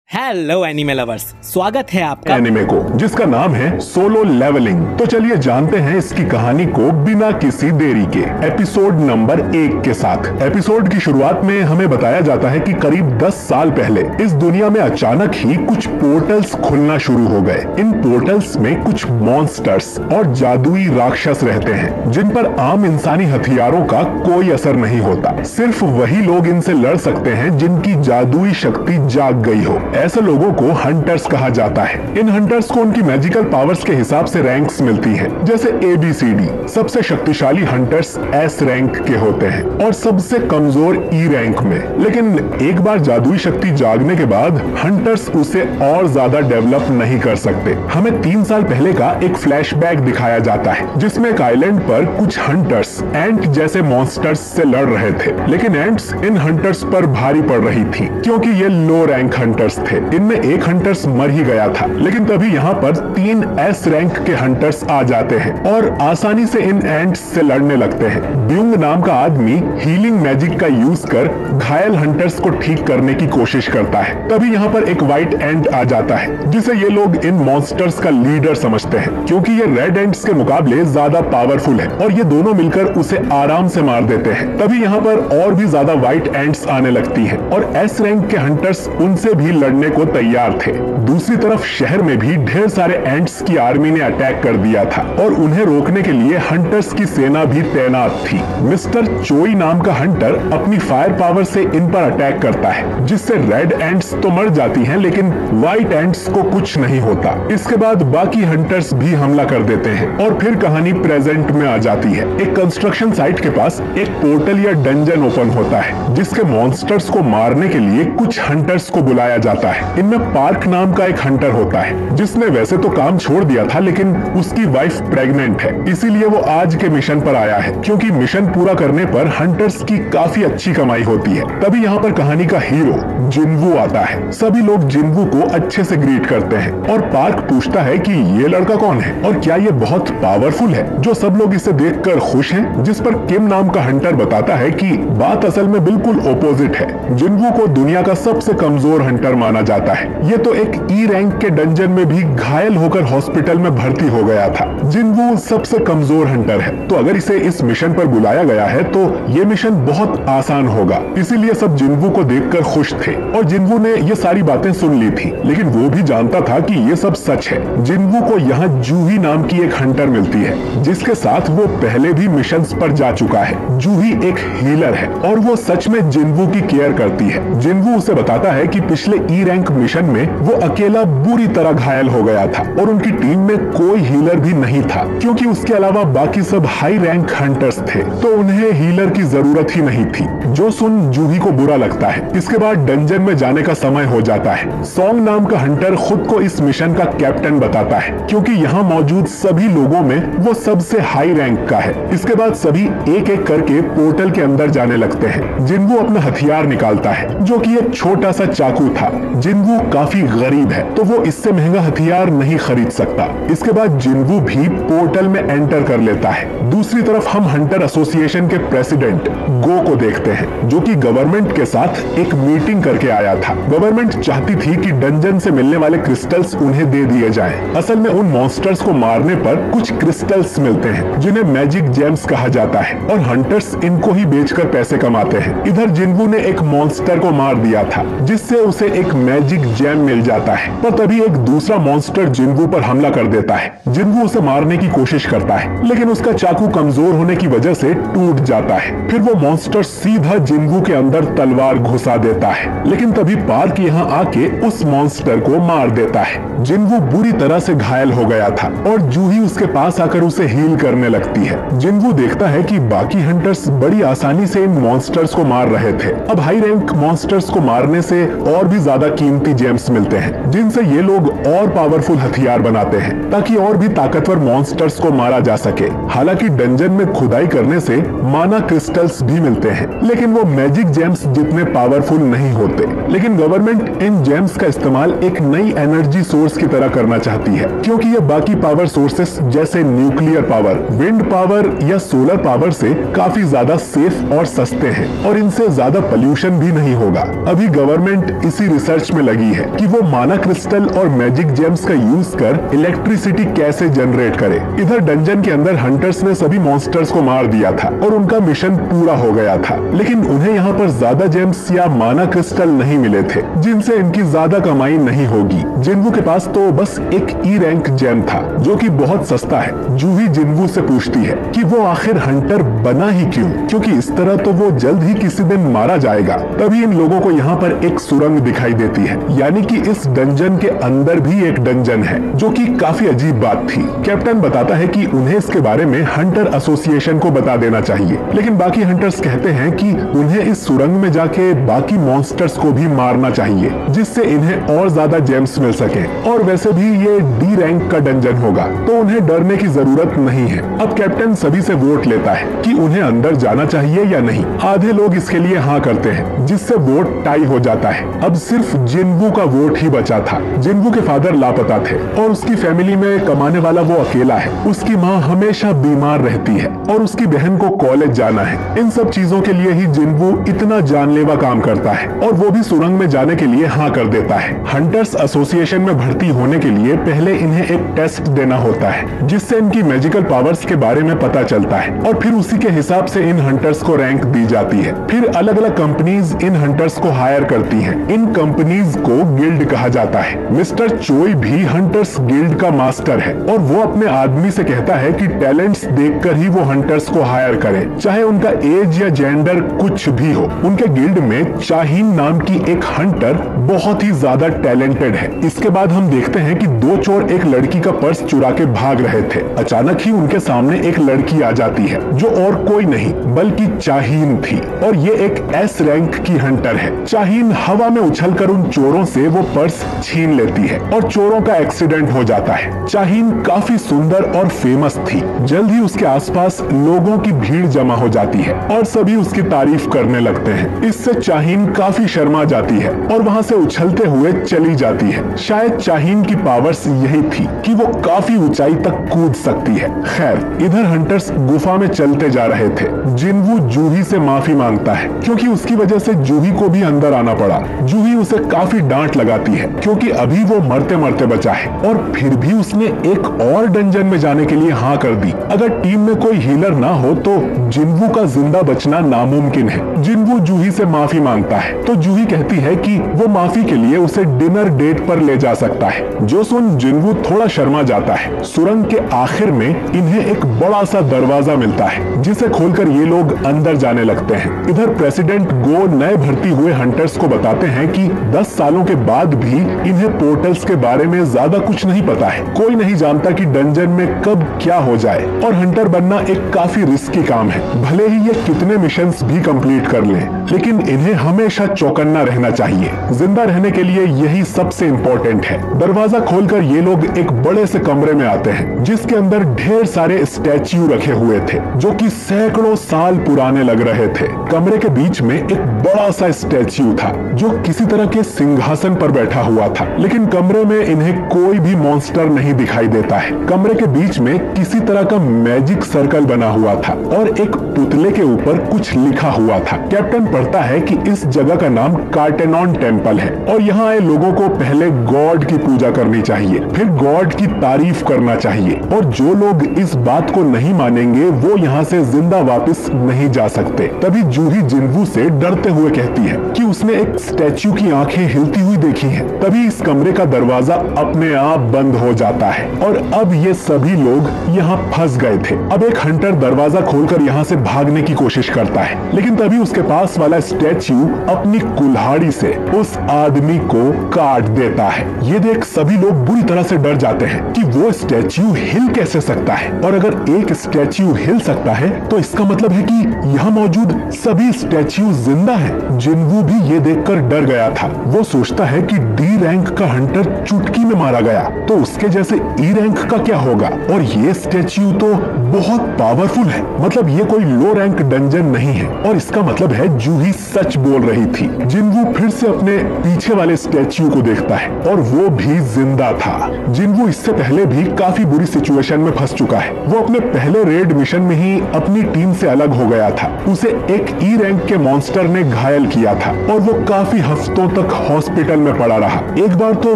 Hello anime lovers, स्वागत है आपका एनिमे को जिसका नाम है सोलो लेवलिंग। तो चलिए जानते हैं इसकी कहानी को बिना किसी देरी के एपिसोड नंबर 1 के साथ। एपिसोड की शुरुआत में हमें बताया जाता है कि करीब 10 साल पहले इस दुनिया में अचानक ही कुछ पोर्टल्स खुलना शुरू हो गए। इन पोर्टल्स में कुछ मॉन्स्टर्स और जादुई राक्षस रहते हैं जिन पर आम इंसानी हथियारों का कोई असर नहीं होता। सिर्फ वही लोग इनसे लड़ सकते हैं जिनकी जादुई शक्ति जाग गई हो। ऐसे लोगों को हंटर्स कहा जाता है। इन हंटर्स को उनकी मैजिकल पावर्स के हिसाब से रैंक्स मिलती हैं, जैसे ABCD। सबसे शक्तिशाली हंटर्स S रैंक के होते हैं और सबसे कमजोर E रैंक में। लेकिन एक बार जादुई शक्ति जागने के बाद हंटर्स उसे और ज्यादा डेवलप नहीं कर सकते। हमें 3 साल पहले का एक फ्लैशबैक दिखाया जाता है जिसमें एक आइलैंड पर कुछ हंटर्स एंट जैसे मॉन्स्टर्स से लड़ रहे थे। लेकिन एंट्स इन हंटर्स पर भारी पड़ रही थी क्योंकि ये लो रैंक हंटर्स थे। इनमें एक हंटर्स मर ही गया था। लेकिन तभी यहाँ पर 3 S रैंक के हंटर्स आ जाते हैं और आसानी से इन एंट्स से लड़ने लगते हैं। ब्यूंग नाम का आदमी हीलिंग मैजिक का यूज कर घायल हंटर्स को ठीक करने की कोशिश करता है। तभी यहाँ पर एक व्हाइट एंट आ जाता है जिसे ये लोग इन मॉन्स्टर्स का लीडर समझते हैं क्योंकि ये रेड एंट्स के मुकाबले ज्यादा पावरफुल है और ये दोनों मिलकर उसे आराम से मार देते हैं। तभी यहाँ पर और भी ज्यादा व्हाइट एंट्स आने लगती है और S रैंक के हंटर्स उनसे भी लड़ने को तैयार थे। दूसरी तरफ शहर में भी ढेर सारे एंट्स की आर्मी ने अटैक कर दिया था और उन्हें रोकने के लिए हंटर्स की सेना भी तैनात थी। मिस्टर चोई नाम का हंटर अपनी फायर पावर से इन पर अटैक करता है जिससे रेड एंट्स तो मर जाती हैं लेकिन व्हाइट एंट्स को कुछ नहीं होता। इसके बाद बाकी हंटर्स भी हमला कर देते हैं और फिर कहानी प्रेजेंट में आ जाती है। एक कंस्ट्रक्शन साइट के पास एक पोर्टल या डंजन ओपन होता है जिसके मॉन्स्टर्स को मारने के लिए कुछ हंटर्स को बुलाया जाता है। इनमें पार्क नाम का एक हंटर होता है जिसने वैसे तो काम छोड़ दिया था लेकिन उसकी वाइफ प्रेग्नेंट है, इसीलिए वो आज के मिशन पर आया है क्योंकि मिशन पूरा करने पर हंटर्स की काफी अच्छी कमाई होती है। तभी यहाँ पर कहानी का हीरो जिनवू आता है। सभी लोग जिनवू को अच्छे से ग्रीट करते हैं और पार्क पूछता है कि ये लड़का कौन है और क्या ये बहुत पावरफुल है। जो सब लोग इसे देखकर खुश हैं, जिस पर किम नाम का हंटर बताता है कि बात असल में बिल्कुल ओपोजिट है। जिनवू को दुनिया का सबसे कमजोर हंटर माना जाता है। ये तो एक E रैंक के डंजन में भी घायल होकर हॉस्पिटल में भर्ती हो गया था। जिनवू सबसे कमजोर हंटर है तो अगर इसे इस मिशन पर बुलाया गया है तो ये मिशन बहुत आसान होगा। इसीलिए सब जिनवू को देखकर खुश थे और जिनवू ने ये सारी बातें सुन ली थी लेकिन वो भी जानता था कि ये सब सच है। जिनवू को यहाँ जूही नाम की एक हंटर मिलती है जिसके साथ वो पहले भी मिशंस पर जा चुका है। जूही एक हीलर है और वो सच में जिनवू की केयर करती है। जिनवू उसे बताता है कि पिछले E रैंक मिशन में वो अकेला बुरी तरह घायल हो गया था और उनकी टीम में कोई हीलर भी नहीं था क्योंकि उसके अलावा बाकी सब हाई रैंक हंटर्स थे तो उन्हें हीलर की जरूरत ही नहीं थी। जो सुन जूही को बुरा लगता है। इसके बाद डंजन में जाने का समय हो जाता है। सॉन्ग नाम का हंटर खुद को इस मिशन का कैप्टन बताता है क्योंकि यहाँ मौजूद सभी लोगों में वो सबसे हाई रैंक का है। इसके बाद सभी एक एक करके पोर्टल के अंदर जाने लगते हैं। जिनवू अपना हथियार निकालता है जो कि एक छोटा सा चाकू था। जिनवू काफी गरीब है तो वो इससे महंगा हथियार नहीं खरीद सकता। इसके बाद जिनवू भी पोर्टल में एंटर कर लेता है। दूसरी तरफ हम हंटर एसोसिएशन के प्रेसिडेंट गो को देखते हैं जो कि गवर्नमेंट के साथ एक मीटिंग करके आया था। गवर्नमेंट चाहती थी कि डंजन से मिलने वाले क्रिस्टल्स उन्हें दे दिए जाएं। असल में उन मॉन्स्टर्स को मारने पर कुछ क्रिस्टल्स मिलते हैं जिन्हें मैजिक जेम्स कहा जाता है और हंटर्स इनको ही बेचकर पैसे कमाते हैं। इधर जिनवू ने एक मॉन्स्टर को मार दिया था जिससे उसे एक मैजिक जेम मिल जाता है पर तभी एक दूसरा मॉन्स्टर जिनवू पर हमला कर देता है। जिनवू उसे मारने की कोशिश करता है लेकिन उसका चाकू कमजोर होने की वजह से टूट जाता है। फिर वो मॉन्स्टर सीधा जिनवू के अंदर तलवार घुसा देता है लेकिन तभी पार्क यहाँ आके उस मॉन्स्टर को मार देता है। जिनवू बुरी तरह से घायल हो गया था और जूही उसके पास आकर उसे हील करने लगती है। जिनवू देखता है कि बाकी हंटर्स बड़ी आसानी से इन मॉन्स्टर्स को मार रहे थे। अब हाई रैंक मॉन्स्टर्स को मारने से और भी ज्यादा कीमती जेम्स मिलते हैं जिनसे ये लोग और पावरफुल हथियार बनाते हैं ताकि और भी ताकतवर मॉन्स्टर्स को मारा जा सके। हालांकि डंजन में खुदाई करने से माना क्रिस्टल्स भी मिलते हैं लेकिन वो मैजिक जेम्स जितने पावरफुल नहीं होते। लेकिन गवर्नमेंट इन जेम्स का इस्तेमाल एक नई एनर्जी सोर्स की तरह करना चाहती है क्योंकि ये बाकी पावर सोर्सेस जैसे न्यूक्लियर पावर, विंड पावर या सोलर पावर से काफी ज्यादा सेफ और सस्ते हैं और इनसे ज्यादा पोल्यूशन भी नहीं होगा। अभी गवर्नमेंट इसी रिसर्च रिसर्च में लगी है कि वो माना क्रिस्टल और मैजिक जेम्स का यूज कर इलेक्ट्रिसिटी कैसे जनरेट करे। इधर डंजन के अंदर हंटर्स ने सभी मॉन्स्टर्स को मार दिया था और उनका मिशन पूरा हो गया था, लेकिन उन्हें यहाँ पर ज्यादा जेम्स या माना क्रिस्टल नहीं मिले थे जिनसे इनकी ज्यादा कमाई नहीं होगी। जिन्वू के पास तो बस एक ई रैंक जेम था जो कि बहुत सस्ता है। जूही जिन्वू से पूछती है कि वो आखिर हंटर बना ही क्यों, क्योंकि इस तरह तो वो जल्द ही किसी दिन मारा जाएगा। तभी इन लोगों को यहाँ पर एक सुरंग दिखाई देती है, यानी कि इस डंजन के अंदर भी एक डंजन है, जो कि काफी अजीब बात थी। कैप्टन बताता है कि उन्हें इसके बारे में हंटर एसोसिएशन को बता देना चाहिए, लेकिन बाकी हंटर्स कहते हैं कि उन्हें इस सुरंग में जाके बाकी मॉन्स्टर्स को भी मारना चाहिए, जिससे इन्हें और ज्यादा जेम्स मिल सके। और वैसे भी ये डी रैंक का डंजन होगा, तो उन्हें डरने की जरूरत नहीं है। अब कैप्टन सभी से वोट लेता है कि उन्हें अंदर जाना चाहिए या नहीं। आधे लोग इसके लिए हाँ करते हैं, जिससे वोट टाई हो जाता है। अब सिर्फ जिन्वू का वोट ही बचा था। जिन्वू के फादर लापता थे और उसकी फैमिली में कमाने वाला वो अकेला है। उसकी माँ हमेशा बीमार रहती है और उसकी बहन को कॉलेज जाना है। इन सब चीजों के लिए ही जिन्वू इतना जानलेवा काम करता है और वो भी सुरंग में जाने के लिए हाँ कर देता है। हंटर्स एसोसिएशन में भर्ती होने के लिए पहले इन्हें एक टेस्ट देना होता है, जिससे इनकी मैजिकल पावर्स के बारे में पता चलता है और फिर उसी के हिसाब से इन हंटर्स को रैंक दी जाती है। फिर अलग अलग कंपनीज इन हंटर्स को हायर करती हैं। इन कंपनीज को गिल्ड कहा जाता है। मिस्टर चोई भी हंटर्स गिल्ड का मास्टर है और वो अपने आदमी से कहता है कि टैलेंट्स देखकर ही वो हंटर्स को हायर करे, चाहे उनका एज या जेंडर कुछ भी हो। उनके गिल्ड में चाहीन नाम की एक हंटर बहुत ही ज्यादा टैलेंटेड है। इसके बाद हम देखते हैं कि दो चोर एक लड़की का पर्स चुरा के भाग रहे थे। अचानक ही उनके सामने एक लड़की आ जाती है जो और कोई नहीं बल्कि चाहीन थी और ये एक एस रैंक की हंटर है। चाहीन हवा में उछलकर उन चोरों से वो पर्स छीन लेती है और चोरों का एक्सीडेंट हो जाता है। चाहीन काफी सुंदर और फेमस थी। जल्द ही उसके आसपास लोगों की भीड़ जमा हो जाती है और सभी उसकी तारीफ करने लगते हैं। इससे चाहीन काफी शर्मा जाती है और वहाँ से उछलते हुए चली जाती है। शायद चाहीन की पावर्स यही थी कि वो काफी ऊंचाई तक कूद सकती है। खैर, इधर हंटर्स गुफा में चलते जा रहे थे। जिन्वू जूही से माफी मांगता है क्योंकि उसकी वजह से जूही को भी अंदर आना पड़ा। जूही उसे काफी डांट लगाती है क्योंकि अभी वो मरते मरते बचा है और फिर भी उसने एक और डंजन में जाने के लिए हाँ कर दी। अगर टीम में कोई हीलर ना हो तो जिन्वू का जिंदा बचना नामुमकिन है। जिन्वू जूही से माफी मांगता है तो जूही कहती है कि वो माफी के लिए उसे डिनर डेट पर ले जा सकता है, जो सुन जिन्वू थोड़ा शर्मा जाता है। सुरंग के आखिर में इन्हें एक बड़ा सा दरवाजा मिलता है जिसे खोलकर ये लोग अंदर जाने लगते हैं। इधर प्रेसिडेंट गो नए भर्ती हुए हंटर्स को बताते हैं कि 10 सालों के बाद भी इन्हें पोर्टल्स के बारे में ज्यादा कुछ नहीं पता है। कोई नहीं जानता कि डंजन में कब क्या हो जाए और हंटर बनना एक काफी रिस्की काम है। भले ही ये कितने मिशंस भी कंप्लीट कर लें, लेकिन इन्हें हमेशा चौकन्ना रहना चाहिए। जिंदा रहने के लिए यही सबसे इम्पोर्टेंट है। दरवाजा खोलकर ये लोग एक बड़े से कमरे में आते हैं जिसके अंदर ढेर सारे स्टैच्यू रखे हुए थे जो कि सैकड़ों साल पुराने लग रहे थे। कमरे के बीच में एक बड़ा सा स्टैच्यू था जो किसी तरह के सिंहासन पर बैठा हुआ था, लेकिन कमरे में इन्हें कोई भी मॉन्स्टर नहीं दिखाई देता है। कमरे के बीच में किसी तरह का मैजिक सर्कल बना हुआ था और एक पुतले के ऊपर कुछ लिखा हुआ था। कैप्टन पढ़ता है कि इस जगह का नाम कार्टेनॉन टेम्पल है और यहाँ आए लोगों को पहले गॉड की पूजा करनी चाहिए, फिर गॉड की तारीफ करना चाहिए और जो लोग इस बात को नहीं मानेंगे वो यहाँ से जिंदा वापस नहीं जा सकते। तभी जूही जिन्वू से डरते हुए कहती है कि उसने एक स्टैच्यू की आंखें हिलती हुई देखी हैं। तभी इस कमरे का दरवाजा अपने आप बंद हो जाता है और अब ये सभी लोग यहाँ फंस गए थे। अब एक हंटर दरवाजा खोलकर यहाँ से भागने की कोशिश करता है, लेकिन तभी उसके पास वाला स्टैच्यू अपनी कुल्हाड़ी से उस आदमी को काट देता है। ये देख सभी लोग बुरी तरह से डर जाते हैं कि वो स्टैच्यू हिल कैसे सकता है, और अगर एक स्टैच्यू हिल सकता है तो इसका मतलब है कि यहाँ मौजूद सभी स्टैच्यू जिंदा हैं। जिन्वू भी ये देखकर डर गया था। वो सोचता है कि डी रैंक का हंटर चुटकी में मारा गया तो उसके जैसे ई रैंक का क्या होगा, और ये स्टैच्यू तो बहुत पावरफुल है। मतलब ये कोई लो रैंक डंजन नहीं है और इसका मतलब है जूही सच बोल रही थी। जिनवू फिर से अपने पीछे वाले स्टैच्यू को देखता है और वो भी जिंदा था। जिनवू इससे पहले भी काफी बुरी सिचुएशन में फंस चुका है। वो अपने पहले रेड मिशन में ही अपनी टीम से अलग हो गया था। उसे एक ई रैंक के मॉन्स्टर ने घायल किया था और वो काफी हफ्तों तक हॉस्पिटल में पड़ा रहा। एक बार तो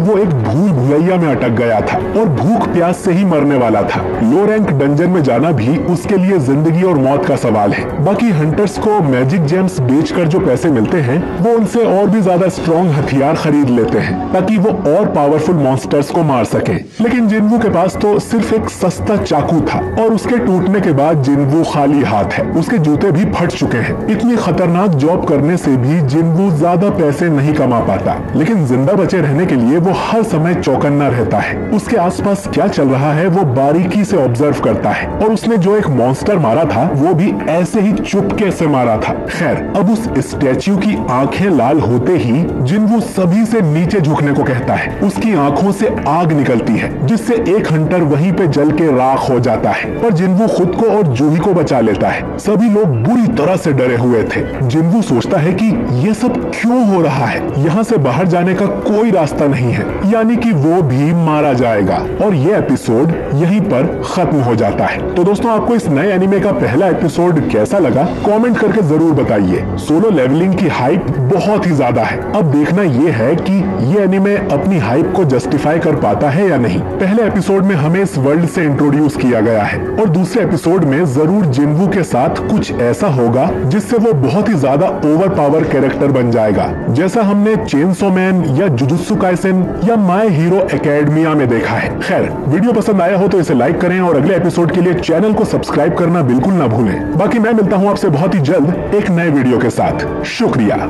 वो एक भूल भुलैया में अटक गया था और भूख प्यास से ही मरने वाला था। लो रैंक डंजन में जाना भी उसके लिए जिंदगी और मौत का सवाल है। बाकी हंटर्स को मैजिक जेम्स बेचकर जो पैसे मिलते हैं वो उनसे और भी ज्यादा स्ट्रॉन्ग हथियार खरीद लेते हैं ताकि वो और पावरफुल मॉन्स्टर्स को मार सके। लेकिन जिनवू के पास तो सिर्फ एक सस्ता चाकू था और उसके टूटने के बाद जिनवू खाली हाथ है। उसके जूते भी फट चुके हैं। इतनी खतरनाक जॉब करने से भी जिनवू ज्यादा पैसे नहीं कमा पाता, लेकिन जिंदा बचे रहने के लिए वो हर समय चौकन्ना रहता है। उसके आसपास क्या चल रहा है वो बारीकी से ऑब्जर्व करता है और उसने जो एक मॉन्स्टर मारा था वो भी ऐसे ही चुपके से मारा था। खैर, अब उस स्टैच्यू की आंखें लाल होते ही जिनवू सभी से नीचे झुकने को कहता है। उसकी आंखों से आग निकलती है जिससे एक हंटर वहीं पे जल के राख हो जाता है, पर जिनवू खुद को और जूही को बचा लेता है। सभी लोग बुरी तरह से डरे हुए थे। जिनवू सोचता है कि ये सब क्यों हो रहा है, यहाँ से बाहर जाने का कोई रास्ता नहीं है, यानी कि वो भी मारा जाएगा। और ये एपिसोड यहीं पर खत्म हो जाता है। तो दोस्तों, आपको इस नए एनिमे का पहला एपिसोड कैसा लगा कमेंट करके जरूर बताइए। सोलो लेवलिंग की हाइप बहुत ही ज्यादा है। अब देखना ये है कि ये एनिमे अपनी हाइप को जस्टिफाई कर पाता है या नहीं। पहले एपिसोड में हमें इस वर्ल्ड से इंट्रोड्यूस किया गया है और दूसरे एपिसोड में जरूर जिनवू के साथ कुछ ऐसा होगा जिससे वो बहुत ही ज्यादा ओवर पावर कैरेक्टर बन जाएगा, जैसा हमने चेनसो मैन या जुजुत्सु काइसेन या माय हीरो एकेडमिया में देखा है। खैर, वीडियो पसंद आया हो तो इसे लाइक करें और अगले एपिसोड के लिए चैनल को सब्सक्राइब करना बिल्कुल ना भूलें। बाकी मैं मिलता हूं आपसे बहुत ही जल्द एक नए वीडियो के साथ। शुक्रिया।